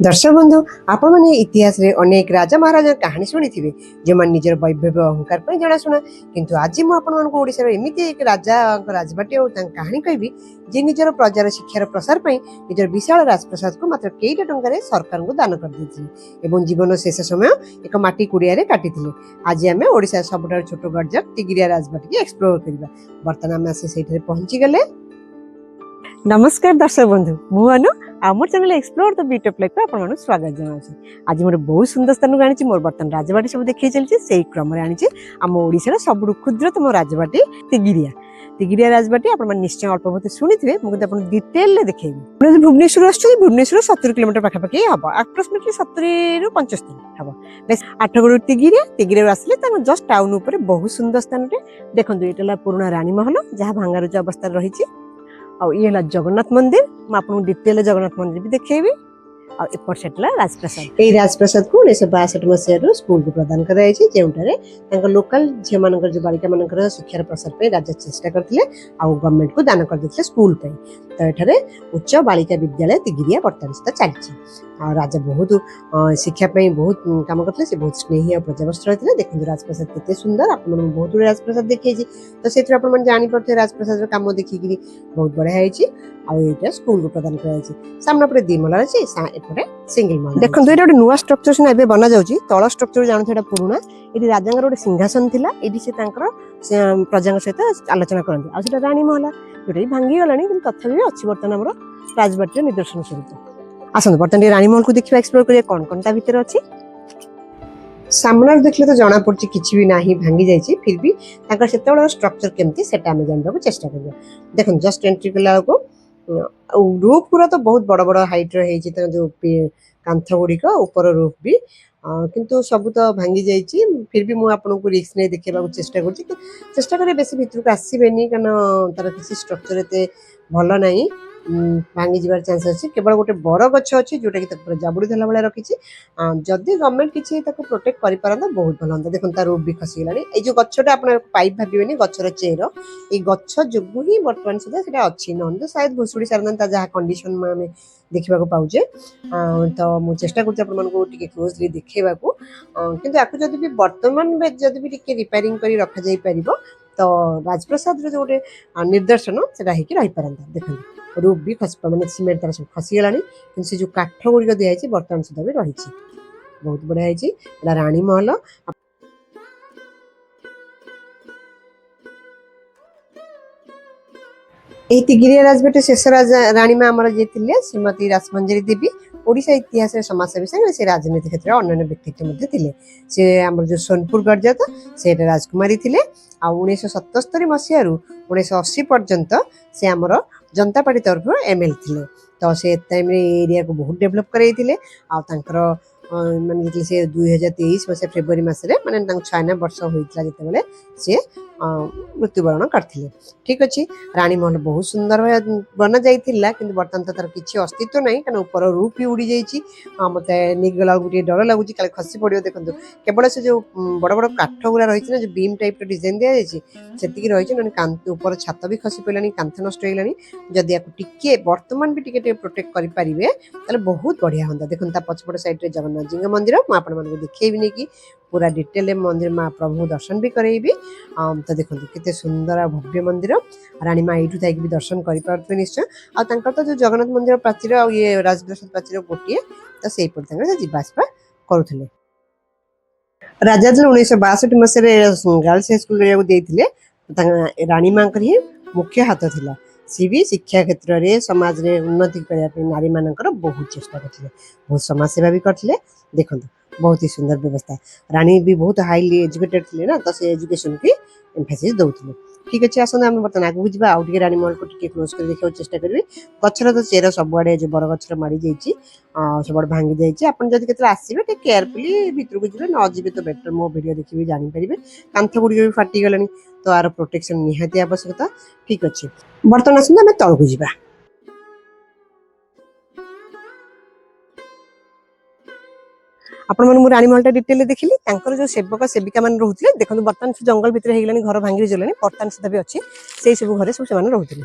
दर्शक बंधु आपण मैंने इतिहास रे अनेक राजा महाराजा कहानी शुणी थे जो मैंने निजर वैभव अहंकार जनाशुना किंतु आज मुझे एमती एक राजा राजबाटी और कहानी कहबी जे निजर प्रजार शिक्षार प्रसार निजर विशाल राजप्रसाद को मात्र कईटा टंकार सरकार को दान कर जीवन शेष समय एक माटी कुड़िया काटी आज आम ओडिशा सबुठ छोट गर्जर तिगिरिया राजबाटी की एक्सप्लोर करवा बर्तमान आम से पहुंची गले। नमस्कार दर्शक बंधु मुझे आमर channel explore the beat of life को आपन स्वागत जनाऊँ। आज मोर बहुत सुंदर स्थान को आनी मोर बर्तन राजबाटी सब देखिए चलती से क्रम आनी आम ओडिशार सबुठ क्षुद्रतम राजबाटी तिगिरिया राजबाटी आप निश्चय अल्प बहुत शुणी थे मुझे डिटेल देखी भुवनेश्वर भुवनेश्वर 70 किलोमीटर पाखापाखि हम अप्रोक्सीमेटली 70 ରୁ 75 हम बेस आठगड़ तिगिरिया आसले जस्ट टाउन उपर बहुत सुंदर स्थान देखो ये पुराना रानी महल जहाँ भांगारुज अवस्था रही ये जगन्नाथ मंदिर मुझे डिटेल जगन्नाथ मंदिर भी देखेबी एपट सेटला राजप्रसाद यही राजप्रसाद को 1962 मसीह स्कूल को प्रदान कर लोकल झी मान जो बालिका मान शिक्षार प्रसार पे राजा चेष्टा करते गवर्नमेंट को दान करते स्कूल पे तो ये उच्च बालिका विद्यालय तिगिरिया बर्तमान सुधा चलती राजा बहुत शिक्षा बहुत कम करते बहुत स्नेही और प्रजावस्त रही देखते राजप्रसाद केते सुंदर आप बहुत गुड राजप्रसाद देखी तो से जापे राजप्रसाद कम देखिकी बहुत बढ़िया है स्कूल को प्रदान कर सामने पर 2 महल अच्छी एपटे सिंगल महल देखो ये गोटे नुआ स्ट्रक्चर सीना बना जाऊँगी तल स्ट्रक्चर जानते पुराना ये राजा गोटे सिंहासन था ये प्रजा सहित आलोचना करते आ रानी महल जोटा भांगी गला तथापि अच्छी बर्तमान आम राजबाटी निदर्शन स्वरूप आसत बर्तमान रानी महल को देखा एक्सप्लोर करिए कौन कौन ता भीतर अच्छी सामने देखले तो जना पड़ी किसी भी ना भांगी जाइए फिर भी से स्ट्रक्चर केमती से जानवा चेष्टा कर देखो जस्ट एंट्री कला रूफ पूरा तो बहुत बड़ बड़ हाइट जो कांथ गुड़िक ऊपर रूफ भी किंतु सब तो भांगी जाइए फिर भी मुझे आपको रिस्क नहीं देखा चेष्टा करें बेस भितर को आसबेनि कारण तार किसी स्ट्रक्चर एत भल ना भांगी जबार चांस अच्छी केवल गोटे बर गछ अच्छी जोटा कि जाबुड़ी धला भाया रखी जदि गवर्नमेंट किसी प्रोटेक्ट कर बहुत भल हम देखो तार रूप भी खसीगला ये गछटा आप पाइप भावे गचर चेर ये गछ जो ही बर्तमान सुधा अच्छी न तो शायद भुशुड़ी सारा जहाँ कंडीशन आम देखा पाचे तो मुझे चेष्टा कर क्लोजली देखा कि जब भी बर्तमान जब भी रिपेयरिंग कर रखा जाई परिबो तो राजप्रसाद जो गोटे निर्दर्शन से रही पारता देखो रूप भी खस माने सीमेंट तार सब खसीगला कि जो काठ गुड़िक दिखाई बर्तमान सुधा भी रही बहुत बढ़िया है रानी महल यही तिगिरिया राजबाटी शेष राजा राणी माँ आमर जी थे श्रीमती रासमंजरी देवी ओडिशा इतिहास समाजसेवी संगे से राजनीति क्षेत्र में अन्य व्यक्तित्व सी आम जो सोनपुर गढ़जा था से राजकुमारी थे 1977 मसीह 1980 पर्यंत से आमर जनता पार्टी तरफ एमएल थे तो से टाइम एरिया को बहुत डेभलप कराइले माने से 2023 मसीह फेब्रुआरी मसरे माने 96 वर्ष होता जिते सी मृत्युवरण करते ठीक अच्छे रानी महल बहुत सुंदर बना जाइला कि बर्तमान तो तार किसी अस्तित्व ना क्या ऊपर रूप भी उड़ी जा मत निगला गोटे डर लगुच काले खसी पड़ो देखो केवल से जो बड़ बड़ काठ गुरा रही जो बीम टाइप डिजाइन दि जाती रही ऊपर छात भी खसी पड़ा कांथ नष्ट होगा जदि टे बर्तमान भी टे प्रोटेक्ट करेंगे बहुत बढ़िया हाँ देखो पछपट साइड जगन्नाथ जी मंदिर मुझे देखी नहीं कि पूरा डिटेल मंदिर माँ प्रभु दर्शन भी करेबी तो देखो केते सुंदर भव्य मंदिर रानी माँ यू थी दर्शन करें निश्चय आर तो जो जगन्नाथ मंदिर प्राचीर ये राजप्रसाद प्राचीर गोटे तो से जावासपा करुले राजा जो 1962 मसीह गर्ल्स हाई स्कूल देते रानी माँ ही मुख्य हाथ था सी भी शिक्षा क्षेत्र में समाज में उन्नति करने नारी मानकर बहुत चेष्टा करते बहुत समाज सेवा भी करते देखो बहुत ही सुंदर व्यवस्था रानी भी बहुत हाईली एजुकेटेड थे ना तो से एजुकेशन की एम्फासिस दौले ठीक अच्छे आसते आम बर्तमान आगे जी आगे रानी महल को क्लोज कर देखा चेष्टा करी गचर तो चेर सबुआड़े जो बर गचर माड़ी जाइए सब भांगी जाइए आपड़ आसवे केयरफुली भितर को जी न जी तो बेटर मो वीडियो देखिए जानीपर कांथ गुड़िक भी फाटीगला तो आर प्रोटेक्शन निहाती आवश्यकता ठीक अच्छे बर्तमान आसते आम तौक जा आपण मैंने रानी महलटा डिटेल देखिली जो सेवक सेविका मान रोते देखो बर्तमान से जंगल भितर हो घर भांगी चलने बर्तमान सुधा भी अच्छी से सब घर सब रोते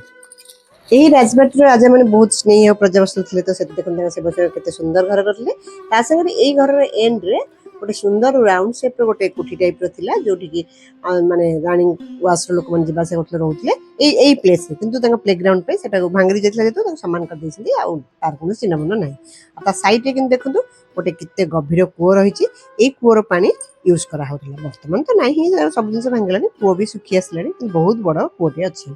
ଏହି ରାଜବାଟୀର ରାଜା ମାନେ ବହୁତ ସ୍ନେହୀ ଆଉ ପ୍ରଜାବତ୍ସଳ ଥିଲେ ତ ସେଠି ଦେଖନ୍ତୁ ତାଙ୍କ ସେବକ କେତେ ସୁନ୍ଦର ଘର କରିଥିଲେ ତା ସାଙ୍ଗରେ ଏଇ ଘରର ଏଣ୍ଡରେ ଗୋଟେ ସୁନ୍ଦର ରାଉଣ୍ଡ ସେପ୍ର ଗୋଟେ କୋଠି ଟାଇପ୍ର ଥିଲା ଯୋଉଠିକି ମାନେ ରାଣୀ ୱାସର ଲୋକମାନେ ଯିବା ଆସିବା କରୁଥିଲେ ରହୁଥିଲେ ଏଇ ପ୍ଲେସ୍ରେ କିନ୍ତୁ ତାଙ୍କ ପ୍ଲେଗ୍ରାଉଣ୍ଡ ପାଇଁ ସେଟାକୁ ଭାଙ୍ଗି ଯାଇଥିଲା ଯେହେତୁ ତାକୁ ସମାନ କରିଦେଇଛନ୍ତି ଆଉ ତାର କୌଣସି ଚିହ୍ନବର୍ଣ୍ଣ ନାହିଁ ଆଉ ତା ସାଇଡ୍ରେ କିନ୍ତୁ ଦେଖନ୍ତୁ ଗୋଟେ କେତେ ଗଭୀର କୂଅ ରହିଛି ଏଇ କୂଅର ପାଣି ୟୁଜ୍ କରାହଉଥିଲା ବର୍ତ୍ତମାନ ତ ନାହିଁ ସବୁ ଜିନିଷ ଭାଙ୍ଗିଗଲାଣି କୂଅ ବି ଶୁଖି ଆସିଲାଣି କିନ୍ତୁ ବହୁତ ବଡ଼ କୂଅଟେ ଅଛି।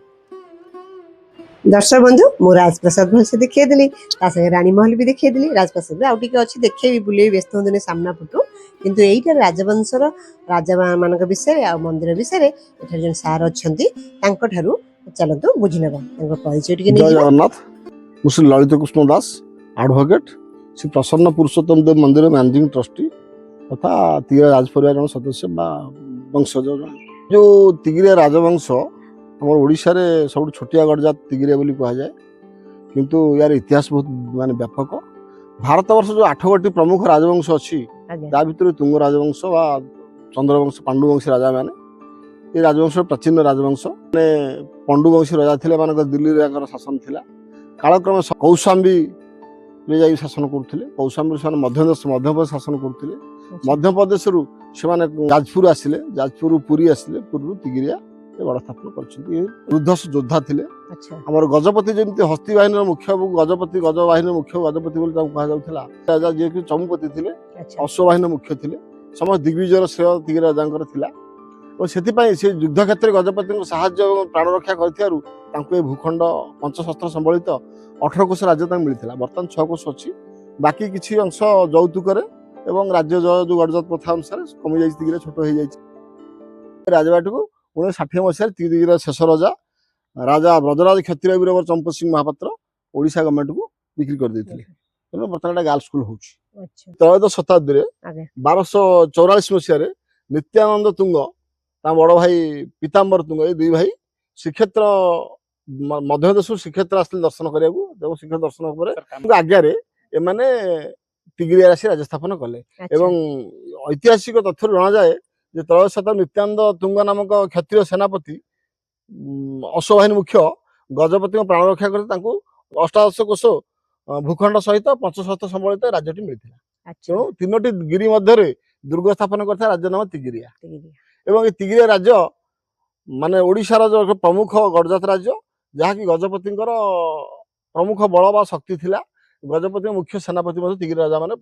ଦର୍ଶକ ବନ୍ଧୁ ମୁଁ ରାଜପ୍ରସାଦ ଭଲସେ ଦେଖେଇଦେଲି ତା ସାଙ୍ଗେ ରାଣୀ ମହଲ ବି ଦେଖେଇଦେଲି ରାଜପ୍ରସାଦରେ ଆଉ ଟିକେ ଅଛି ଦେଖେଇବି ବୁଲେଇବି ବ୍ୟସ୍ତ ହୁଅନ୍ତୁନି ସାମ୍ନା ପଟୁ କିନ୍ତୁ ଏଇଟା ରାଜବଂଶର ରାଜା ମାନଙ୍କ ବିଷୟରେ ଆଉ ମନ୍ଦିର ବିଷୟରେ ଏଠାରେ ଜଣେ ସାର୍ ଅଛନ୍ତି ତାଙ୍କଠାରୁ ଚାଲନ୍ତୁ ବୁଝିନେବା ତାଙ୍କ ପରିଚୟ ଟିକେ जय ନେଇଯିବା। जगन्नाथ ମୁଁ ଶ୍ରୀ ଲଳିତ କୃଷ୍ଣ ଦାସ ଆଡଭୋକେଟ ଶ୍ରୀ ପ୍ରସନ୍ନ ପୁରୁଷୋତ୍ତମ ଦେବ ମନ୍ଦିର ମ୍ୟାନେଜିଂ ଟ୍ରଷ୍ଟି ତଥା ତିଗିରିଆ ରାଜପରିବାର ଜଣେ ସଦସ୍ୟ ବା ବଂଶଜ ଯେଉଁ ତିଗିରିଆ ରାଜବଂଶ ଆମର ଓଡ଼ିଶାରେ ସବୁଠୁ ଛୋଟିଆ ଗଡ଼ଜାତ ତିଗିରିଆ ବୋଲି କୁହାଯାଏ କିନ୍ତୁ ୟାର ଇତିହାସ ବହୁତ ମାନେ ବ୍ୟାପକ ଭାରତବର୍ଷ ଯେଉଁ 8ଗୋଟି ପ୍ରମୁଖ ରାଜବଂଶ ଅଛି ତା ଭିତରୁ ତୁଙ୍ଗ ରାଜବଂଶ ବା ଚନ୍ଦ୍ରବଂଶ ପାଣ୍ଡୁବଂଶୀ ରାଜାମାନେ ଏ ରାଜବଂଶ ପ୍ରାଚୀନ ରାଜବଂଶ ମାନେ ପଣ୍ଡୁବଂଶୀ ରାଜା ଥିଲେ ଏମାନଙ୍କ ଦିଲ୍ଲୀରେ ତାଙ୍କର ଶାସନ ଥିଲା କାଳକ୍ରମେ କୌଶାମ୍ବୀ ଯାଇ ଶାସନ କରୁଥିଲେ କୌଶାମ୍ବୀରୁ ସେମାନେ ମଧ୍ୟପ୍ରଦେଶ ଶାସନ କରୁଥିଲେ ମଧ୍ୟପ୍ରଦେଶରୁ ସେମାନେ ଯାଜପୁର ଆସିଲେ ଯାଜପୁରରୁ ପୁରୀ ଆସିଲେ ପୁରୀରୁ ତିଗିରିଆ ଗଡ଼ ସ୍ଥାପନ କରିଛନ୍ତି ବୃଦ୍ଧ ଯୋଦ୍ଧା ଥିଲେ ଆମର ଗଜପତି ଯେମିତି ହସ୍ତୀ ବାହିନୀର ମୁଖ୍ୟ ଗଜପତି ଗଜ ବାହିନୀର ମୁଖ୍ୟ ଗଜପତି ବୋଲି ତାଙ୍କୁ କୁହାଯାଉଥିଲା ରାଜା ଯିଏକି ଚମୁପତି ଥିଲେ ଅଶ୍ୱ ବାହିନୀର ମୁଖ୍ୟ ଥିଲେ ସମସ୍ତ ଦିଗ୍ବିଜୟର ଶ୍ରେୟ ତିଗିରି ରାଜାଙ୍କର ଥିଲା ଓ ସେଥିପାଇଁ ସେ ଯୁଦ୍ଧ କ୍ଷେତ୍ରରେ ଗଜପତିଙ୍କୁ ସାହାଯ୍ୟ ଏବଂ ପ୍ରାଣ ରକ୍ଷା କରିଥିବାରୁ ତାଙ୍କୁ ଏ ଭୂଖଣ୍ଡ ପଞ୍ଚଶସ୍ତ୍ର ସମ୍ବଳିତ 18 କୋଶ ରାଜ୍ୟ ତାଙ୍କୁ ମିଳିଥିଲା ବର୍ତ୍ତମାନ 6 କୋଶ ଅଛି ବାକି କିଛି ଅଂଶ ଯୌତୁକରେ ଏବଂ ରାଜ୍ୟ ଜୟ ଯେଉଁ ଗଡ଼ଜାତ ପ୍ରଥା ଅନୁସାରେ କମିଯାଇଛି ତିଗିରିଆ ଛୋଟ ହେଇଯାଇଛି ରାଜବାଟୀକୁ 1960 ମସିହାରେ ତିଗିରିଆ ଶେଷ ରାଜା ରାଜା ବ୍ରଜରାଜ କ୍ଷତ୍ରିୟ ବୀରବର ଚମ୍ପତ ସିଂହ ମହାପାତ୍ର ଓଡ଼ିଶା ଗଭର୍ଣ୍ଣମେଣ୍ଟକୁ ବିକ୍ରି କରିଦେଇଥିଲେ ତେଣୁ ବର୍ତ୍ତମାନ ଗୋଟେ ଗାର୍ଲସ ସ୍କୁଲ ହେଉଛି ତ୍ରୟୋଦଶ ଶତାବ୍ଦୀରେ 1244 ମସିହାରେ ନିତ୍ୟାନନ୍ଦ ତୁଙ୍ଗ ତା ବଡ଼ ଭାଇ ପୀତାମ୍ବର ତୁଙ୍ଗ ଏ ଦୁଇ ଭାଇ ଶ୍ରୀକ୍ଷେତ୍ର ମଧ୍ୟଦେଶରୁ ଶ୍ରୀକ୍ଷେତ୍ର ଆସିଥିଲେ ଦର୍ଶନ କରିବାକୁ ଏବଂ ଶ୍ରୀକ୍ଷେତ୍ର ଦର୍ଶନ ପରେ ଆଜ୍ଞାରେ ଏମାନେ ତିଗିରିଆ ଆସି ରାଜ୍ୟ ସ୍ଥାପନ କଲେ ଏବଂ ଐତିହାସିକ ତଥ୍ୟରୁ ଜଣାଯାଏ ଯେ ତ୍ରୟୋଦଶ ଶତାବ୍ଦୀ ନିତ୍ୟାନନ୍ଦ ତୁଙ୍ଗ ନାମକ କ୍ଷତ୍ରିୟ ସେନାପତି ଅଶ୍ୱବାହିନୀ ମୁଖ୍ୟ ଗଜପତିଙ୍କ ପ୍ରାଣ ରକ୍ଷା କରି ତାଙ୍କୁ 18 କୋଶ ଭୂଖଣ୍ଡ ସହିତ ପଞ୍ଚଶସ୍ତ୍ର ସମ୍ବଳିତ ରାଜ୍ୟଟି ମିଳିଥିଲା ତେଣୁ 3ଟି ଗିରି ମଧ୍ୟରେ ଦୁର୍ଗ ସ୍ଥାପନ କରିଥିବା ରାଜ୍ୟ ନାମ ତିଗିରିଆ ଏବଂ ଏ ତିଗିରିଆ ରାଜ୍ୟ ମାନେ ଓଡ଼ିଶାର ଯେଉଁ ପ୍ରମୁଖ ଗଡ଼ଜାତ ରାଜ୍ୟ ଯାହାକି ଗଜପତିଙ୍କର ପ୍ରମୁଖ ବଳ ବା ଶକ୍ତି ଥିଲା ଗଜପତିଙ୍କ ମୁଖ୍ୟ ସେନାପତି ମଧ୍ୟ ତିଗିରି ରାଜା ମାନେ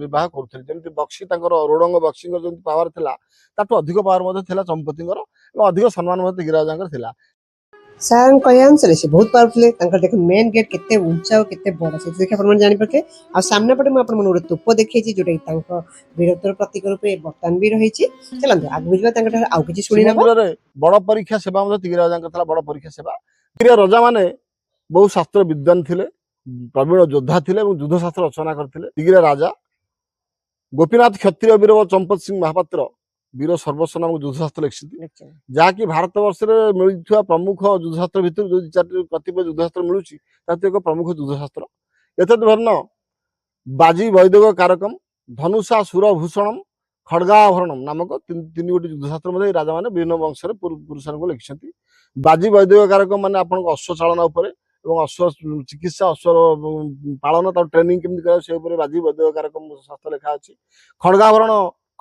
ନିର୍ବାହ କରୁଥିଲେ ଯେମିତି ବକ୍ସି ତାଙ୍କର ରୋଡ଼ଙ୍ଗ ବକ୍ସିଙ୍କର ଯେମିତି ପାୱାର ଥିଲା ତାଠୁ ଅଧିକ ପାୱାର ମଧ୍ୟ ଥିଲା ଚମ୍ପତିଙ୍କର ଏବଂ ଅଧିକ ସମ୍ମାନ ମଧ୍ୟ ତିଗିରି ରାଜାଙ୍କର ଥିଲା। ସାର୍ କହିବା ଅନୁସାରେ ସେ ବହୁତ ପାୱାରଫୁଲ ତାଙ୍କର ଦେଖ ମେନ୍ ଗେଟ୍ କେତେ ଉଞ୍ଚା ଆଉ କେତେ ବଡ଼ ସେଥି ଦେଖି ଆପଣମାନେ ଜାଣିପାରିବେ ଆଉ ସାମ୍ନା ପଟେ ମୁଁ ଆପଣମାନଙ୍କୁ ଗୋଟେ ତୋପ ଦେଖେଇଛି ଯୋଉଟା କି ତାଙ୍କ ବୀରତ୍ୱର ପ୍ରତୀକ ରୂପେ ବର୍ତ୍ତମାନ ବି ରହିଛି ଚାଲନ୍ତୁ ଆଗକୁ ଯିବା ତାଙ୍କଠାରୁ ଆଉ କିଛି ଶୁଣି ନେବା। ବଡ଼ ପରୀକ୍ଷା ସେବା ମଧ୍ୟ ତିଗିରି ରାଜାଙ୍କର ଥିଲା ବଡ଼ ପରୀକ୍ଷା ସେବା ତିଗିରିଆ ରାଜା ମାନେ ବହୁ ଶାସ୍ତ୍ର ବିଦ୍ୱାନ ଥିଲେ ପ୍ରବୀଣ ଯୋଦ୍ଧା ଥିଲେ ଏବଂ ଯୁଦ୍ଧ ଶାସ୍ତ୍ର ରଚନା କରିଥିଲେ ତିଗିରିଆ ରାଜା ଗୋପୀନାଥ କ୍ଷତ୍ରିୟ ବୀର ଚମ୍ପତ ସିଂହ ମହାପାତ୍ର ବୀର ସର୍ବସ୍ୱ ନାମକ ଯୁଦ୍ଧଶାସ୍ତ୍ର ଲେଖିଛନ୍ତି ଯାହାକି ଭାରତବର୍ଷରେ ମିଳୁଥିବା ପ୍ରମୁଖ ଯୁଦ୍ଧଶାସ୍ତ୍ର ଭିତରୁ ଯେଉଁ 4ଟି କତିପୟ ଯୁଦ୍ଧଶାସ୍ତ୍ର ମିଳୁଛି ତାହା ଏକ ପ୍ରମୁଖ ଯୁଦ୍ଧଶାସ୍ତ୍ର ଏତଦ୍ ବର୍ଣ୍ଣ ବାଜି ବୈଦିକ କାରକମ୍ ଧନୁଷା ସୁରଭୂଷଣମ୍ ଖଡ୍ଗାଭରଣମ୍ ନାମକ 3ଗୋଟି ଯୁଦ୍ଧଶାସ୍ତ୍ର ମଧ୍ୟ ଏ ରାଜାମାନେ ବିଭିନ୍ନ ବଂଶରେ ପୁରୁଷମାନଙ୍କୁ ଲେଖିଛନ୍ତି ବାଜି ବୈଦିକ କାରକମ୍ ମାନେ ଆପଣଙ୍କ ଅଶ୍ଵ ଚାଳନା ଉପରେ ଏବଂ ଅଶ୍ଵ ଚିକିତ୍ସା ଅଶ୍ଵର ପାଳନ ତାର ଟ୍ରେନିଂ କେମିତି କରାଯାଏ ସେ ଉପରେ ବାଜି ବୈଦିକ କାରକମ୍ ଶାସ୍ତ୍ର ଲେଖା ଅଛି ଖଡ୍ଗାଭରଣ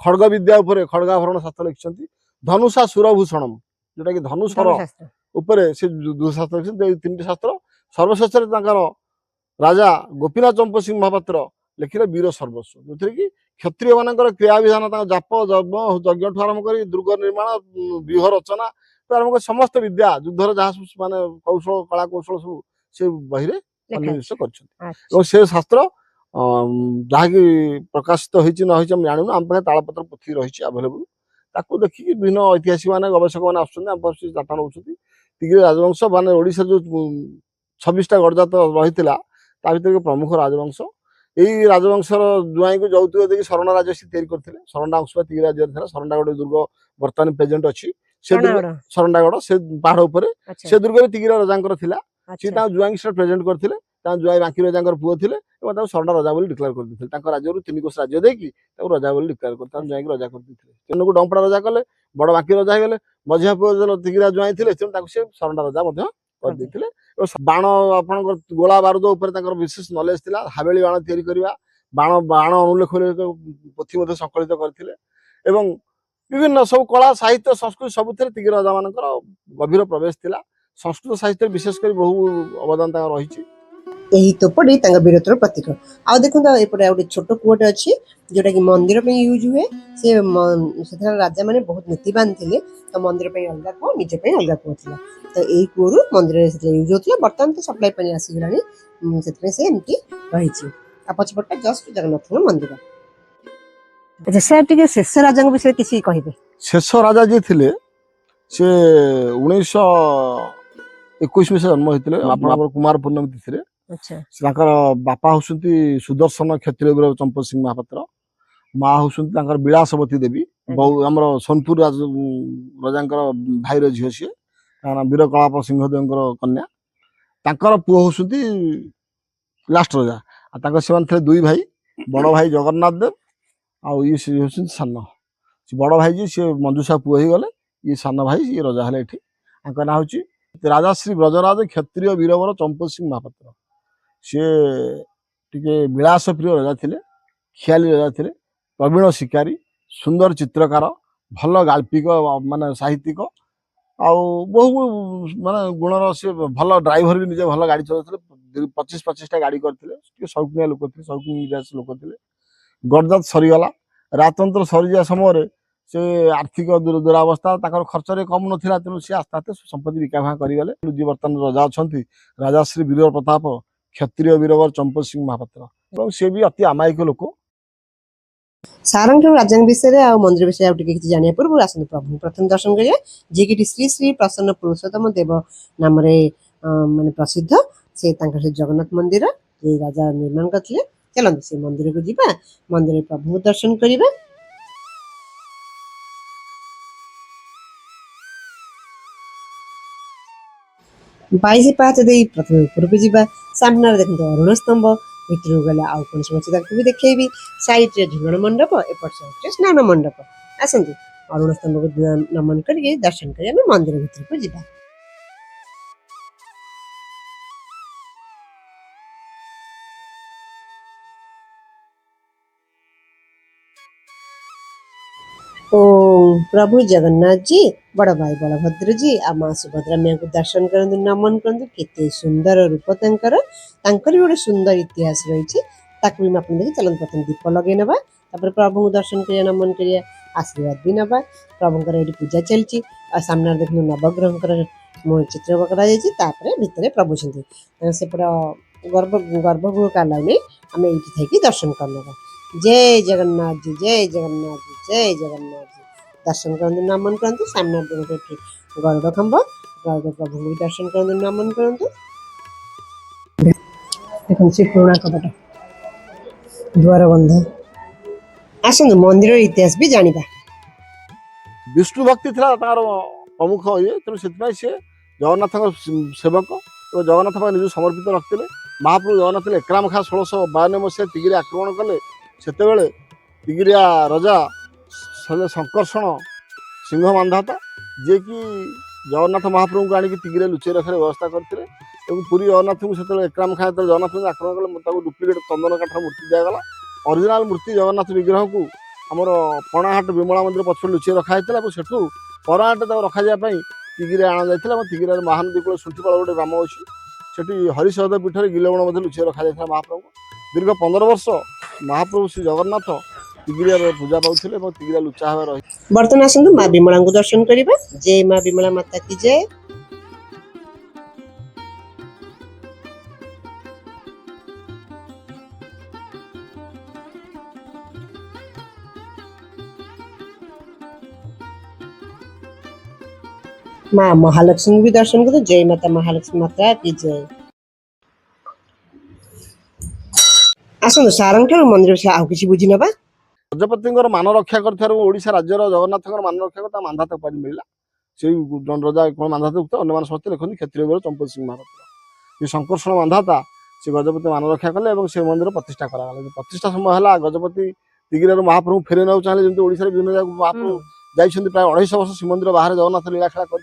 ଖଡ୍ଗ ବିଦ୍ୟା ଉପରେ ଖଡ୍ଗାଭରଣ ଶାସ୍ତ୍ର ଲେଖିଛନ୍ତି ଧନୁଷା ସୁରଭୂଷଣମ୍ ଯୋଉଟା କି ଧନୁଷର ଉପରେ ସେ ଯୁଦ୍ଧଶାସ୍ତ୍ର ଲେଖିଛନ୍ତି ଏଇ 3ଟି ଶାସ୍ତ୍ର ସର୍ବଶେଷରେ ତାଙ୍କର ରାଜା ଗୋପୀନାଥ ଚମ୍ପ ସିଂହ ମହାପାତ୍ର ଲେଖିଲେ ବୀର ସର୍ବସ୍ୱ ଯୋଉଥିରେ କି କ୍ଷତ୍ରିୟ ମାନଙ୍କର କ୍ରିୟାବିଧାନ ତାଙ୍କ ଜାପ ଯଜ୍ଞଠୁ ଆରମ୍ଭ କରି ଦୁର୍ଗ ନିର୍ମାଣ ବ୍ୟୁହ ରଚନା ଆରମ୍ଭ କରି ସମସ୍ତ ବିଦ୍ୟା ଯୁଦ୍ଧର ଯାହା ମାନେ କୌଶଳ କଳା କୌଶଳ ସବୁ ସେ ବହିରେ ସନ୍ନିବିଷ୍ଟ କରିଛନ୍ତି ଏବଂ ସେ ଶାସ୍ତ୍ର ଯାହାକି ପ୍ରକାଶିତ ହେଇଛି ନ ହେଇଛି ଆମେ ଜାଣିନୁ ଆମ ପାଖରେ ତାଳପତ୍ର ପୋଥି ରହିଛି ଆଭେଲେବୁଲ ତାକୁ ଦେଖିକି ବିଭିନ୍ନ ଐତିହାସିକ ମାନେ ଗବେଷକ ମାନେ ଆସୁଛନ୍ତି ଆମ ପାଖରେ ଡାଟା ନେଉଛନ୍ତି ତିଗିରି ରାଜବଂଶ ମାନେ ଓଡ଼ିଶାର ଯୋଉ 26ଟା ଗଡ଼ଜାତ ରହିଥିଲା ତା ଭିତରେ ପ୍ରମୁଖ ରାଜବଂଶ ଏଇ ରାଜବଂଶର ଜୁଆଇଙ୍କୁ ଯୌତୁକ ଦେଇକି ଶରଣ ରାଜ୍ୟ ସେ ତିଆରି କରିଥିଲେ ଶରଣ୍ଡା ଅଂଶ ତିଗିରି ରାଜ୍ୟରେ ଥିଲା ଶରଣ୍ଡା ଗୋଟେ ଦୁର୍ଗ ବର୍ତ୍ତମାନ ପ୍ରେଜେଣ୍ଟ ଅଛି ସେ ଶରଣ୍ଡାଗଡ଼ ସେ ପାହାଡ଼ ଉପରେ ସେ ଦୁର୍ଗ ବି ତିଗିରି ରାଜାଙ୍କର ଥିଲା ସେ ତାଙ୍କ ଜୁଆଇଙ୍କୁ ସେଟା ପ୍ରେଜେଣ୍ଟ କରିଥିଲେ ତାଙ୍କ ଜୁଆଇ ବାଙ୍କି ରାଜାଙ୍କର ପୁଅ ଥିଲେ ଏବଂ ତାଙ୍କୁ ଶରଣ୍ଡା ରାଜା ବୋଲି ଡିକ୍ଲେୟାର କରିଦେଇଥିଲେ ତାଙ୍କ ରାଜ୍ୟରୁ 3 କୋଶ ରାଜ୍ୟ ଦେଇକି ତାକୁ ରାଜା ବୋଲି ଡିକ୍ଲେୟାର କରି ତାଙ୍କୁ ଜୁଆଇଙ୍କୁ ରାଜା କରିଦେଇଥିଲେ ତେଣୁକୁ ଡମ୍ପଡ଼ା ରାଜା କଲେ ବଡ଼ ବାଙ୍କି ରାଜା ହେଇଗଲେ ମଝିଆ ପୁଅ ତିଗିରି ଜୁଆଇ ଥିଲେ ତେଣୁ ତାଙ୍କୁ ସେ ଶରଣ୍ଡା ରାଜା ମଧ୍ୟ କରିଦେଇଥିଲେ। ବାଣ ଆପଣଙ୍କର ଗୋଳା ବାରୁଦ ଉପରେ ତାଙ୍କର ବିଶେଷ ନଲେଜ ଥିଲା। ହାବେଳି ବାଣ ତିଆରି କରିବା, ବାଣ ଅନୁଲେଖ ପୋଥି ମଧ୍ୟ ସଂକଳିତ କରିଥିଲେ ଏବଂ ବିଭିନ୍ନ ସବୁ କଳା ସାହିତ୍ୟ ସଂସ୍କୃତି ସବୁଥିରେ ତିଗିରି ରାଜା ମାନଙ୍କର ଗଭୀର ପ୍ରବେଶ ଥିଲା। ସଂସ୍କୃତ ସାହିତ୍ୟରେ ବିଶେଷ କରି ବହୁ ଅବଦାନ ତାଙ୍କର ରହିଛି। ଏହି ତୋପଟି ତାଙ୍କ ବୀରତ୍ୱର ପ୍ରତୀକ। ଆଉ ଦେଖନ୍ତୁ ଏପଟେ ଆଉ ଗୋଟେ ଛୋଟ କୂଅଟେ ଅଛି ଯୋଉଟା କି ମନ୍ଦିର ପାଇଁ ୟୁଜ୍ ହୁଏ। ସେଥିରେ ରାଜା ମାନେ ବହୁତ ନୀତିବାନ ଥିଲେ, ତ ମନ୍ଦିର ପାଇଁ ଅଲଗା କୂଅ, ନିଜ ପାଇଁ ଅଲଗା କୂଅ ଥିଲା। ତ ଏଇ କୂଅରୁ ମନ୍ଦିରରେ ସେଥିରେ ୟୁଜ୍ ହଉଥିଲା। ବର୍ତ୍ତମାନ ତ ସପ୍ଲାଇ ପାଣି ଆସିଗଲାଣି, ସେଥିପାଇଁ ସେ ଏମିତି ରହିଛି। ଆଉ ପଛପଟଟା ଜଷ୍ଟ ଜଗନ୍ନାଥଙ୍କ ମନ୍ଦିର। ଆଚ୍ଛା ସାର୍, ଟିକେ ଶେଷ ରାଜାଙ୍କ ବିଷୟରେ କିଛି କହିବେ? ଶେଷ ରାଜା ଯିଏ ଥିଲେ ସେ 1921 ମସିହା ଜନ୍ମ ହେଇଥିଲେ ଆପଣଙ୍କର କୁମାର ପୂର୍ଣ୍ଣମୀ ତିଥିରେ। ତାଙ୍କର ବାପା ହଉଛନ୍ତି ସୁଦର୍ଶନ କ୍ଷତ୍ରିୟ ବୀର ଚମ୍ପତ ସିଂହ ମହାପାତ୍ର, ମା ହଉଛନ୍ତି ତାଙ୍କର ବିଳାସବତୀ ଦେବୀ, ଆମର ସୋନପୁର ରାଜାଙ୍କର ଭାଇର ଝିଅ ସିଏ, ତାଙ୍କ ବୀର କଳାପ ସିଂହଦେବଙ୍କର କନ୍ୟା। ତାଙ୍କର ପୁଅ ହଉଛନ୍ତି ଲାଷ୍ଟ ରାଜା। ଆଉ ତାଙ୍କ ସେମାନେ ଥିଲେ ଦୁଇ ଭାଇ, ବଡ ଭାଇ ଜଗନ୍ନାଥ ଦେବ ଆଉ ଇଏ ହଉଛନ୍ତି ସାନ। ବଡ ଭାଇ ଯିଏ ସିଏ ମଞ୍ଜୁଷା ପୁଅ ହେଇଗଲେ, ଇଏ ସାନ ଭାଇ ଇଏ ରଜା ହେଲେ ଏଠି। ତାଙ୍କ ନାଁ ହଉଛି ରାଜାଶ୍ରୀ ବ୍ରଜରାଜ କ୍ଷତ୍ରିୟ ବୀରବର ଚମ୍ପତ ସିଂହ ମହାପାତ୍ର। ସିଏ ଟିକେ ବିଳାସ ପ୍ରିୟ ରାଜା ଥିଲେ, ଖିଆଲି ରାଜା ଥିଲେ, ପ୍ରବୀଣ ଶିକାରୀ, ସୁନ୍ଦର ଚିତ୍ରକାର, ଭଲ ଗାଳ୍ପିକ ମାନେ ସାହିତ୍ୟିକ, ଆଉ ବହୁ ମାନେ ଗୁଣର ସିଏ ଭଲ ଡ୍ରାଇଭର ବି ନିଜେ ଭଲ ଗାଡ଼ି ଚଲାଉଥିଲେ। 25-25ଟା ଗାଡ଼ି କରିଥିଲେ। ଟିକେ ସୌକିନିଆ ଲୋକ ଥିଲେ, ସୌକିନି ମିଜାଜ ଲୋକ ଥିଲେ। ଗଡ଼ଜାତ ସରିଗଲା, ରାଜତନ୍ତ୍ର ସରିଯିବା ସମୟରେ ସେ ଆର୍ଥିକ ଦୁରାବସ୍ଥା, ତାଙ୍କର ଖର୍ଚ୍ଚରେ କମ୍ ନଥିଲା, ତେଣୁ ସେ ଆସ୍ତେ ଆସ୍ତେ ସମ୍ପତ୍ତି ବିକାଭାଁ କରିଗଲେ। ଯିଏ ବର୍ତ୍ତମାନ ରଜା ଅଛନ୍ତି ରାଜାଶ୍ରୀ ବୀର ପ୍ରତାପ କ୍ଷତ୍ରିୟ ବୀରବର ଚମ୍ପତ ସିଂହ ମହାପାତ୍ର, ଏବଂ ସେ ବି ଅତି ଆମାୟିକ ଲୋକ। ସାରଙ୍କ ରାଜାଙ୍କ ବିଷୟରେ ଆଉ ମନ୍ଦିର ବିଷୟରେ ଆଉ ଟିକେ କିଛି ଜାଣିବା ପୂର୍ବରୁ ଆସନ୍ତୁ ପ୍ରଭୁ ପ୍ରଥମେ ଦର୍ଶନ କରିବା, ଯିଏକି ଶ୍ରୀ ଶ୍ରୀ ପ୍ରସନ୍ନ ପୁରୁଷୋତ୍ତମ ଦେବ ନାମରେ ମାନେ ପ୍ରସିଦ୍ଧ। ସେ ତାଙ୍କର ସେ ଜଗନ୍ନାଥ ମନ୍ଦିର ଯେ ରାଜା ନିର୍ମାଣ କରିଥିଲେ। ଚାଲନ୍ତୁ ସେ ମନ୍ଦିରକୁ ଯିବା, ମନ୍ଦିରରେ ପ୍ରଭୁଙ୍କୁ ଦର୍ଶନ କରିବା। ବାଇଶି ପାହାଚ ଦେଇ ପ୍ରଥମେ ଉପରକୁ ଯିବା। ସାମ୍ନାରେ ଦେଖନ୍ତୁ ଅରୁଣ ସ୍ତମ୍ଭ, ଭିତରକୁ ଗଲେ ଆଉ କୌଣସି ଅଛି ତାକୁ ବି ଦେଖେଇବି। ସାଇଡରେ ଝୁଲଣ ମଣ୍ଡପ, ଏପଟ ସାଇଡରେ ସ୍ନାନ ମଣ୍ଡପ। ଆସନ୍ତୁ ଅରୁଣ ସ୍ତମ୍ଭକୁ ନମନ କରିକି ଦର୍ଶନ କରି ଆମେ ମନ୍ଦିର ଭିତରକୁ ଯିବା। प्रभु जगन्नाथ जी, बड़ भाई बलभद्र जी आ माँ सुभद्रा मैया को दर्शन करंतु, नमन करंतु। केते सुंदर रूप तांकर भी गोटे सुंदर इतिहास रही। ताकू भी आपण देखि चलन प्रथम दीप लगे नबा, तापर प्रभु को दर्शन करिया, नमन करिया, आशीर्वाद भी नबा। प्रभुंकर एठी पूजा चलची आ सामने देखनु नवग्रहंकर चित्र करा जायछि। तापर भितरे प्रभु छथि, सेपट गर्भगृह कालाउने आमे एठी थैकी दर्शन करनबा। जय जगन्नाथ जी, जय जगन्नाथ जी, जय जगन्नाथ जी। दर्शन करंतु, नमन करंतु। सामने गोटे गरुड़ खंभ, गरुड़ प्रभु भी दर्शन करंतु, नमन करंतु। देखो से पुराना कपट द्वार बंध। आसନ୍ତୁ मंदिर इतिहास भी जानिबा। विष्णु भक्ति था तार प्रमुख ये, तेणु से जगन्नाथ सेवक और जगन्नाथ निज समर्पित रखते। महाप्रभु जगन्नाथ एकराम खा 1652 मसीह तिगिरी आक्रमण कले। से तिगिरिया राजा शंकर्षण सिंह मानधाता, जे कि जगन्नाथ महाप्रभु को आणिक तिगिरे लुचई रखार व्यवस्था करते। पुरी जगन्नाथ को से एकराम खा जगन्नाथ आक्रमण कले, डुप्लिकेट चंदन काठर मूर्ति दिगला। ओरिजिनाल मूर्ति जगन्नाथ विग्रह को आमर पणाहाट विमला मंदिर पक्ष लुचई रखा सेठू पराहाट रखा तिगिरे आना जाता। तिगिरा महानदी कूल सुंठीपाल गोटे ग्राम अच्छी, से हरिशहद पीठर गिलवण लुचई रखा जाता। महाप्रभु दीर्घ 15 वर्ष महाप्रभु श्री जगन्नाथ तिगिरिया पूजा पाते, तिगिरा लुचा हवा रही। बर्तमान आसନ୍ତୁ माँ विमला को दर्शन करिबा। जय माँ विमला माता की जय। माँ महालक्ष्मी भी दर्शन करो। जय माता महालक्ष्मी माता की जय। आसନ୍ତୁ सारंग मंदिर से आउ किछि बुझी नबा। गजपति मान रक्षा करशा राज्यर जगन्नाथ मान रक्षा कर मानधाता उपाधि मिला। से रजा कौन मानधाता उक्त अन्य समस्त लिखते क्षत्रिय बीर चंपत सिंह महापात्र। ये शंकर्षण मानधाता से गजपति मान रक्षा कले और से मंदिर प्रतिष्ठा कराला। प्रतिष्ठा समय है गजपति तिगिर महाप्रभु फेर ना चाहिए, जमी ओडिशा विभिन्न जगह महाप्रभु जाइए। प्राय 250 वर्ष श्रीमंदिर बाहर जगन्नाथ लीला खेला कर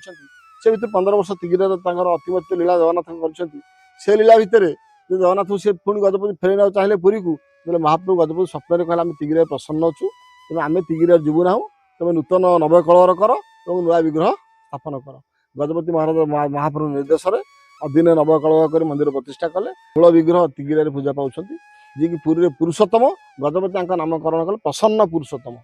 ସେ ଭିତରେ 15 ବର୍ଷ ତିଗିରେ ତାଙ୍କର ଅତିମତ୍ୟ ଲୀଳା ଜଗନ୍ନାଥ କରିଛନ୍ତି। ସେ ଲୀଳା ଭିତରେ ଜଗନ୍ନାଥଙ୍କୁ ସେ ପୁଣି ଗଜପତି ଫେରାଇ ନେବାକୁ ଚାହିଁଲେ ପୁରୀକୁ, ବୋଲେ ମହାପ୍ରଭୁ ଗଜପତି ସ୍ୱପ୍ନରେ କହିଲେ ଆମେ ତିଗିରେ ପ୍ରସନ୍ନ ଅଛୁ, ତେଣୁ ଆମେ ତିଗିରେ ଯିବୁ ନାହୁଁ, ତମେ ନୂତନ ନବକଳେବର କର ଏବଂ ନୂଆ ବିଗ୍ରହ ସ୍ଥାପନ କର। ଗଜପତି ମହାରାଜ ମହାପ୍ରଭୁ ନିର୍ଦ୍ଦେଶରେ ଦିନେ ନବକଳେବର କରି ମନ୍ଦିର ପ୍ରତିଷ୍ଠା କଲେ। ମୂଳ ବିଗ୍ରହ ତିଗିରାରେ ପୂଜା ପାଉଛନ୍ତି, ଯିଏକି ପୁରୀରେ ପୁରୁଷୋତ୍ତମ। ଗଜପତି ତାଙ୍କ ନାମକରଣ କଲେ ପ୍ରସନ୍ନ ପୁରୁଷୋତ୍ତମ।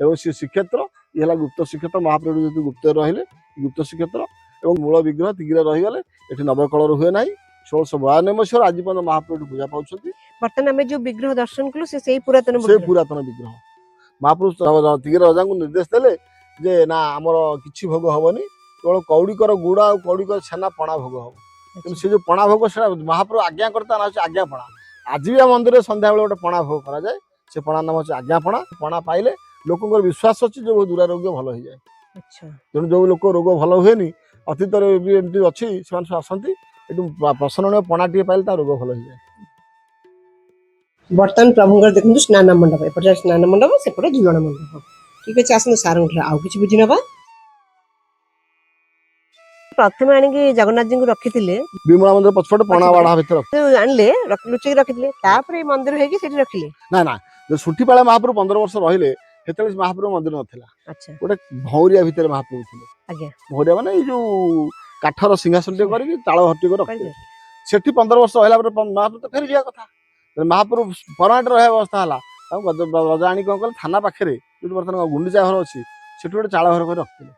ଏବଂ ସେ ଶ୍ରୀକ୍ଷେତ୍ର ଇଏ ହେଲା ଗୁପ୍ତ ଶ୍ରୀକ୍ଷେତ୍ର। ମହାପ୍ରଭୁ ଯେହେତୁ ଗୁପ୍ତରେ ରହିଲେ ଗୁପ୍ତ ଶ୍ରୀକ୍ଷେତ୍ର ଏବଂ ମୂଳ ବିଗ୍ରହ ତିଗିରେ ରହିଗଲେ, ଏଠି ନବକଳେବର ହୁଏ ନାହିଁ। 1692 ମସିହାରୁ ଆଜି ପର୍ଯ୍ୟନ୍ତ ମହାପ୍ରଭୁ ପୂଜା ପାଉଛନ୍ତି। ବର୍ତ୍ତମାନ ଆମେ ଯୋଉ ବିଗ୍ରହ ଦର୍ଶନ କଲୁ ସେ ସେଇ ପୁରାତନ ସେ ପୁରାତନ ବିଗ୍ରହ। ମହାପ୍ରଭୁ ତିଗିର ରାଜାଙ୍କୁ ନିର୍ଦ୍ଦେଶ ଦେଲେ ଯେ ନା ଆମର କିଛି ଭୋଗ ହବନି, କେବଳ କଉଡ଼ିକର ଗୁଡ଼ ଆଉ କଉଡ଼ିକର ଛେନା ପଣା ଭୋଗ ହବ। କିନ୍ତୁ ସେ ଯୋଉ ପଣା ଭୋଗ ସେଟା ମହାପ୍ରଭୁ ଆଜ୍ଞା କରି ତା ନାଁ ହଉଛି ଆଜ୍ଞା ପଣା। ଆଜି ବି ଆମ ମନ୍ଦିରରେ ସନ୍ଧ୍ୟାବେଳେ ଗୋଟେ ପଣା ଭୋଗ କରାଯାଏ, ସେ ପଣା ନାମ ହଉଛି ଆଜ୍ଞା ପଣା। ପଣା ପାଇଲେ ଲୋକଙ୍କର ବିଶ୍ୱାସ ଅଛି ଯେ ଦୁରାରୋଗ୍ୟ ଭଲ ହେଇଯାଏ। ତେଣୁ ଯୋଉ ଲୋକ ରୋଗ ଭଲ ହୁଏନି, ଅତୀତରେ ବି ଏମିତି ଅଛି, ସେମାନେ ସବୁ ଆସନ୍ତି ଏଠୁ ପ୍ରସନ୍ନଣୀୟ ପଣା ଟିକେ ପାଇଲେ ତା ରୋଗ ଭଲ ହେଇଯାଏ। ବର୍ତ୍ତମାନ ପ୍ରଭୁଙ୍କର ଦେଖନ୍ତୁ ସ୍ନାନ ମଣ୍ଡପ, ଏପଟେ ସ୍ନାନ ମଣ୍ଡପ, ସେପଟେ ଝୁଲଣ ମଣ୍ଡପ। ଠିକ ଅଛି, ଆସନ୍ତୁ ସାରଙ୍କ ଆଉ କିଛି ବୁଝି ନବା। ପ୍ରଥମେ ଆଣିକି ଜଗନ୍ନାଥଜୀଙ୍କୁ ରଖିଥିଲେ ବିମଳା ମନ୍ଦିର ପଛପଟେ ପଣା ବାଢା ଭିତରେ ଆଣିଲେ, ଲୁଚେଇକି ରଖିଥିଲେ, ତାପରେ ଏଇ ମନ୍ଦିର ହେଇକି ସେଠି ରଖିଲେ। ନା ନା, ସୁଠିପାଳେ ମହାପ୍ରଭୁ 15 ବର୍ଷ ରହିଲେ, ସେତେବେଳେ ମହାପ୍ରଭୁ ମନ୍ଦିର ନଥିଲା। ଗୋଟେ ଭଉରିଆ ଭିତରେ ମହାପ୍ରଭୁ ଥିଲେ। ଭଉରିଆ ମାନେ ଏଇ ଯୋଉ କାଠର ସିଂହାସନ ଟିକେ କରିକି ଚାଳ ଘର ଟିକେ ରଖିଥିଲେ। ସେଠି 15 ବର୍ଷ ରହିଲା ପରେ ମହାପ୍ରଭୁ ତ ଫେରି ଯିବା କଥା। ମହାପ୍ରଭୁ ପରମାନେଣ୍ଟ ରହିବା ବ୍ୟବସ୍ଥା ହେଲା, ତାଙ୍କୁ ରଜା ଆଣି କଣ କଲେ, ଥାନା ପାଖରେ ଯୋଉଠି ବର୍ତ୍ତମାନ ଗୁଣ୍ଡିଚା ଘର ଅଛି ସେଠି ଗୋଟେ ଚାଳ ଘର କରି ରଖିଥିଲେ।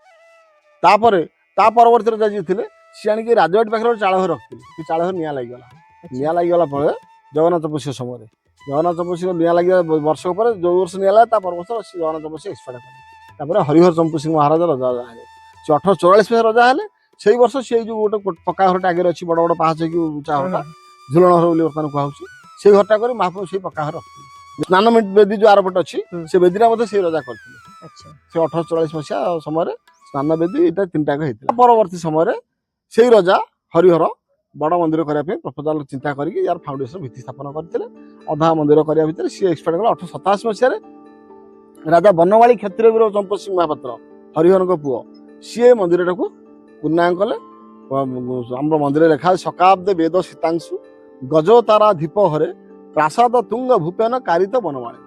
ତାପରେ ତା ପରବର୍ତ୍ତୀ ରଜା ଯିଏ ଥିଲେ ସିଏ ଆଣିକି ରାଜବାଟୀ ପାଖରେ ଗୋଟେ ଚାଳ ଘର ରଖିଥିଲେ। ସେ ଚାଳ ଘର ନିଆଁ ଲାଗିଗଲା। ନିଆଁ ଲାଗିଗଲା ପରେ ଜଗନ୍ନାଥ ପୋଷିବା ସମୟରେ, ଜଗନ୍ନାଥ ପୋଷି ନିଆଁ ଲାଗିବା ବର୍ଷକ ପରେ, ଯୋଉ ବର୍ଷ ନିଆଁ ଲାଗିଲା ତା ପର ବର୍ଷ ସେ ଜଗନ୍ନାଥ ପୋଷି ଏକ୍ସପାୟାର କଲେ। ତାପରେ ହରିହର ଚମ୍ପୁ ସିଂହ ମହାରାଜ ରଜା ହେଲେ। ସେ 1844 ମସିହା ରଜା ହେଲେ। ସେଇ ବର୍ଷ ସେଇ ଯୋଉ ଗୋଟେ ପକ୍କା ଘରଟା ଆଗରେ ଅଛି, ବଡ ବଡ ପାହାଚ ହେଇକି ଉଞ୍ଚା ଘରଟା, ଝୁଲଣ ଘର ବୋଲି ବର୍ତ୍ତମାନ କୁହାହଉଛି, ସେଇ ଘରଟା କରି ମହାପ୍ରଭୁ ସେଇ ପକ୍କା ଘର ରଖିଥିଲେ। ସ୍ନାନ ବେଦୀ ଯୋଉ ଆରପଟେ ଅଛି ସେ ବେଦୀଟା ମଧ୍ୟ ସେଇ ରଜା କରିଥିଲେ। ସେ 1844 ମସିହା ସମୟରେ ସ୍ନାନ ବେଦୀ ଏଇଟା ତିନିଟାକ ହେଇଥିଲା। ପରବର୍ତ୍ତୀ ସମୟରେ ସେଇ ରଜା ହରିହର ବଡ ମନ୍ଦିର କରିବା ପାଇଁ ପ୍ରପୋଜାଲ ଚିନ୍ତା କରିକି ୟାର ଫାଉଣ୍ଡେସନ ଭିତ୍ତି ସ୍ଥାପନ କରିଥିଲେ। ଅଧା ମନ୍ଦିର କରିବା ଭିତରେ ସିଏ ଏକ୍ସପାୟାର କଲେ 1887 ମସିହାରେ। ରାଜା ବନମାଳୀ କ୍ଷତ୍ରିୟ ଚମ୍ପୁ ସିଂହ ମହାପାତ୍ର, ହରିହରଙ୍କ ପୁଅ, ସିଏ ମନ୍ଦିରଟାକୁ ପୂର୍ଣ୍ଣାଙ୍ଗ କଲେ। ଆମର ମନ୍ଦିରରେ ଲେଖା ଅଛି, ଶକାବ୍ଦେ ବେଦ ଶୀତାଂଶୁ ଗଜ ତାରା ଧୀପ ହରେ ପ୍ରାସାଦ ତୁଙ୍ଗ ଭୂପେନ କାରିତ ବନମାଳୀ।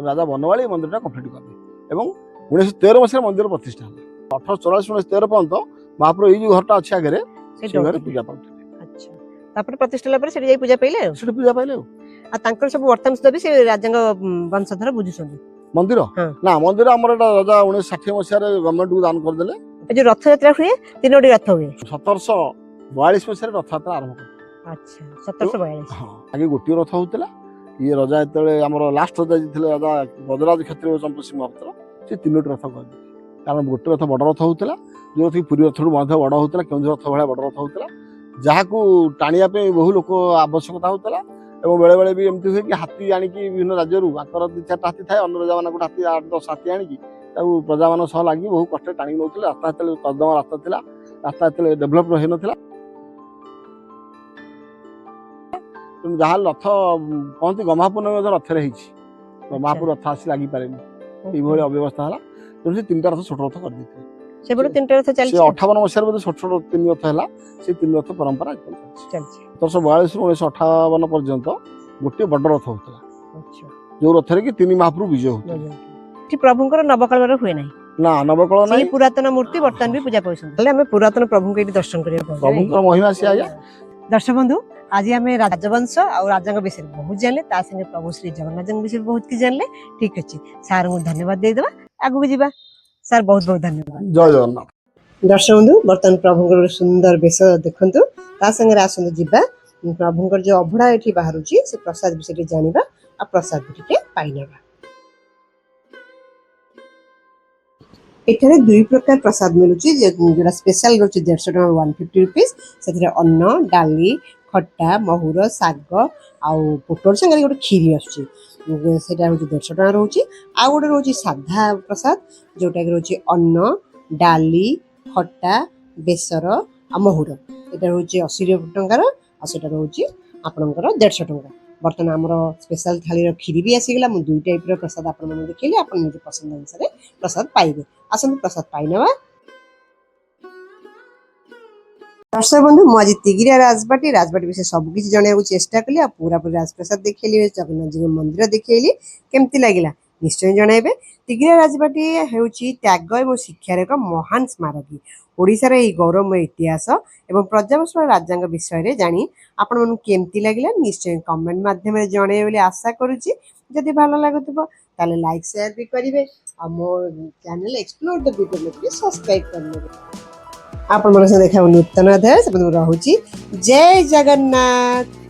ରାଜା ବନମାଳୀ ଏ ମନ୍ଦିରଟା କମ୍ପ୍ଲିଟ୍ କଲେ ଏବଂ 1913 ମସିହାରେ ମନ୍ଦିର ପ୍ରତିଷ୍ଠା ହେଲା। 1844 1913 ପର୍ଯ୍ୟନ୍ତ ମହାପ୍ରଭୁ ଏଇ ଯୋଉ ଘରଟା ଅଛି ଆଗରେ ସେଇ ଘରେ ପୂଜା ପାଉଥିଲେ। ତାପରେ ପ୍ରତିଷ୍ଠା ହେଲା ପରେ ସେଠି ଯାଇ ପୂଜା ପାଇଲେ। ସେଠି ପୂଜା ପାଇଲେ ଆଉ ତାଙ୍କର ସବୁ ବର୍ତ୍ତମାନ ସୁଦ୍ଧା ବି ସେ ରାଜାଙ୍କ ବଂଶଧର ବୁଝୁଛନ୍ତି ମନ୍ଦିର। ନା ମନ୍ଦିର ଆମର ଏଟା ରଜା 1960 ମସିହାରେ ଗଭର୍ଣ୍ଣମେଣ୍ଟକୁ ଦାନ କରିଦେଲେ। ଏ ଯୋଉ ରଥଯାତ୍ରା ହୁଏ, ତିନୋଟି ରଥ ହୁଏ। 1742 ମସିହାରେ ରଥଯାତ୍ରା ଆରମ୍ଭ କଲେ। 1742। ଆଗେ ଗୋଟିଏ ରଥ ହଉଥିଲା। ଇଏ ରଜା ଯେତେବେଳେ ଆମର ଲାଷ୍ଟ ରଜା ଥିଲେ ରାଜା ଗଜରାଜ କ୍ଷତ୍ରିୟ ଚମ୍ପୁ ସିଂହ ମହାପାତ୍ର, ସେ ତିନୋଟି ରଥ କରିଦେଲେ। କାରଣ ଗୋଟେ ରଥ ବଡ ରଥ ହଉଥିଲା, ଯୋଉ ରଥ ପୁରୀ ରଥଠୁ ମଧ୍ୟ ବଡ ହଉଥିଲା, କେଉଁଝର ରଥ ଭଳିଆ ବଡ ରଥ ହଉଥିଲା, ଯାହାକୁ ଟାଣିବା ପାଇଁ ବହୁ ଲୋକ ଆବଶ୍ୟକତା ହଉଥିଲା। ଏବଂ ବେଳେ ବେଳେ ବି ଏମିତି ହୁଏ କି ହାତୀ ଆଣିକି ବିଭିନ୍ନ ରାଜ୍ୟରୁ, ଆଙ୍କର 2-4ଟା ହାତୀ ଥାଏ, ଅନ୍ୟ ରାଜାମାନଙ୍କୁ ହାତୀ 8-10 ହାତୀ ଆଣିକି ତାକୁ ପ୍ରଜାମାନଙ୍କ ସହ ଲାଗି ବହୁ କଷ୍ଟରେ ଟାଣିକି ନେଉଥିଲେ। ରାସ୍ତା ସେତେବେଳେ କର୍ଦ୍ଦମ ରାସ୍ତା ଥିଲା, ରାସ୍ତା ଏତେବେଳେ ଡେଭଲପ ହେଇନଥିଲା। ତେଣୁ ଯାହା ରଥ କହନ୍ତି ଗହ୍ମାପୂର୍ଣ୍ଣମୀ ମଧ୍ୟ ରଥରେ ହେଇଛି, ମହାପ୍ରଭୁ ରଥ ଆସି ଲାଗିପାରେନି, ଏଇଭଳି ଅବ୍ୟବସ୍ଥା ହେଲା। ତେଣୁ ସେ 3ଟା ରଥ ଛୋଟ ରଥ କରିଦେଇଥିଲେ। ସେପଟେ 3ଟା ରଥ ଚାଲିଛି। 58 ମସିହାରେ ବୋଧେ ଛୋଟ ଛୋଟ 3 ରଥ ହେଲା। ସେ 3 ରଥ ପରମ୍ପରା ଚାଲିଛି। 1742 ରୁ 1958 ପର୍ଯ୍ୟନ୍ତ ଗୋଟିଏ ବଡ ରଥ ହଉଥିଲା, ଯୋଉ ରଥରେ କି 3 ମହାପ୍ରଭୁ ବିଜୟ ହଉଥିଲେ। ଏଠି ପ୍ରଭୁଙ୍କର ନବକଳେବର ହୁଏ ନାହିଁ। ନା ନବକଳ ନାହିଁ। ସେଇ ପୁରାତନ ମୂର୍ତ୍ତି ବର୍ତ୍ତମାନ ବି ପୂଜା ପାଉଛନ୍ତି। ହେଲେ ଆମେ ପୁରାତନ ପ୍ରଭୁଙ୍କୁ ଏଠି ଦର୍ଶନ କରିବାକୁ ପାଉଛୁ। ପ୍ରଭୁଙ୍କର ମହିମା ସିଏ ଆଜ୍ଞା। ଦର୍ଶକ ବନ୍ଧୁ, ଆଜି ଆମେ ରାଜବଂଶ ଆଉ ରାଜାଙ୍କ ବିଷୟରେ ବହୁତ ଜାଣିଲେ, ତା ସାଙ୍ଗେ ପ୍ରଭୁ ଶ୍ରୀ ଜଗନ୍ନାଥଙ୍କ ବିଷୟରେ ବହୁତ କିଛି ଜାଣିଲେ। ଠିକ ଅଛି, ସାରଙ୍କୁ ଧନ୍ୟବାଦ ଦେଇଦେବା, ଆଗକୁ ଯିବା। ସାର୍ ବହୁତ ବହୁତ ଧନ୍ୟବାଦ। ଜୟ ଜଗନ୍ନାଥ। ଦର୍ଶକ ବନ୍ଧୁ, ବର୍ତ୍ତମାନ ପ୍ରଭୁଙ୍କର ସୁନ୍ଦର ବେଶ ଦେଖନ୍ତୁ, ତା ସାଙ୍ଗରେ ଆସନ୍ତୁ ଯିବା ପ୍ରଭୁଙ୍କର ଯୋଉ ଅଭଢା ଏଠି ବାହାରୁଛି ସେ ପ୍ରସାଦ ବିଷୟରେ ଜାଣିବା, ଆଉ ପ୍ରସାଦ ଟିକେ ପାଇନେବା। ଏଠାରେ 2 ପ୍ରକାର ପ୍ରସାଦ ମିଳୁଛି, ଯୋଉଟା ସ୍ପେଶାଲ ରହୁଛି 150 ଟଙ୍କା 150 ରୁପିଜ। ସେଥିରେ ଅନ୍ନ, ଡାଲି, ଖଟା, ମହୁର, ଶାଗ ଆଉ ପୋଟଳ ସାଙ୍ଗରେ ଗୋଟେ କ୍ଷୀରି ଆସୁଛି, ସେଇଟା ହଉଛି 150 ଟଙ୍କା ରହୁଛି। ଆଉ ଗୋଟେ ରହୁଛି ସାଧା ପ୍ରସାଦ, ଯୋଉଟାକି ରହୁଛି ଅନ୍ନ, ଡାଲି, ଖଟା, ବେସର ଆଉ ମହୁର, ଏଇଟା ରହୁଛି 80 ଟଙ୍କାର, ଆଉ ସେଟା ରହୁଛି ଆପଣଙ୍କର 150 ଟଙ୍କା। ବର୍ତ୍ତମାନ ଆମର ସ୍ପେଶାଲ ଥାଳିର କ୍ଷୀରି ବି ଆସିଗଲା। ମୁଁ 2 ଟାଇପର ପ୍ରସାଦ ଆପଣମାନଙ୍କୁ ଦେଖେଇଲି, ଆପଣ ନିଜ ପସନ୍ଦ ଅନୁସାରେ ପ୍ରସାଦ ପାଇବେ। ଆସନ୍ତୁ ପ୍ରସାଦ ପାଇନେବା। दर्शक बंधु मु आज तिगिरिया राजबाटी विषय सबकिछि जणाइବାକୁ चेष्टा कली आ पूरापूरी राजप्रसाद देखैली जगन्नाथ जी मंदिर देखैली केमती लागिला निश्चय जणाइबे। तिगिरिया राजबाटी हेउची त्याग एवं शिक्षार एक महान स्मारकी। ओडिशार एही गौरवमय इतिहास एवं प्रजावत्सल राजांग विषय जानी आपण मानू केमती लागिला निश्चय कमेंट माध्यम जणाइबे बोली आशा करूची। जदि भलो लागुतबो ताले लाइक शेयर भी करिवे आ मोर चैनल एक्सप्लोर द वीडियो में सब्सक्राइब करनेबे। आपण मन से देखा नूतन अध्याय से रहुची। जय जगन्नाथ।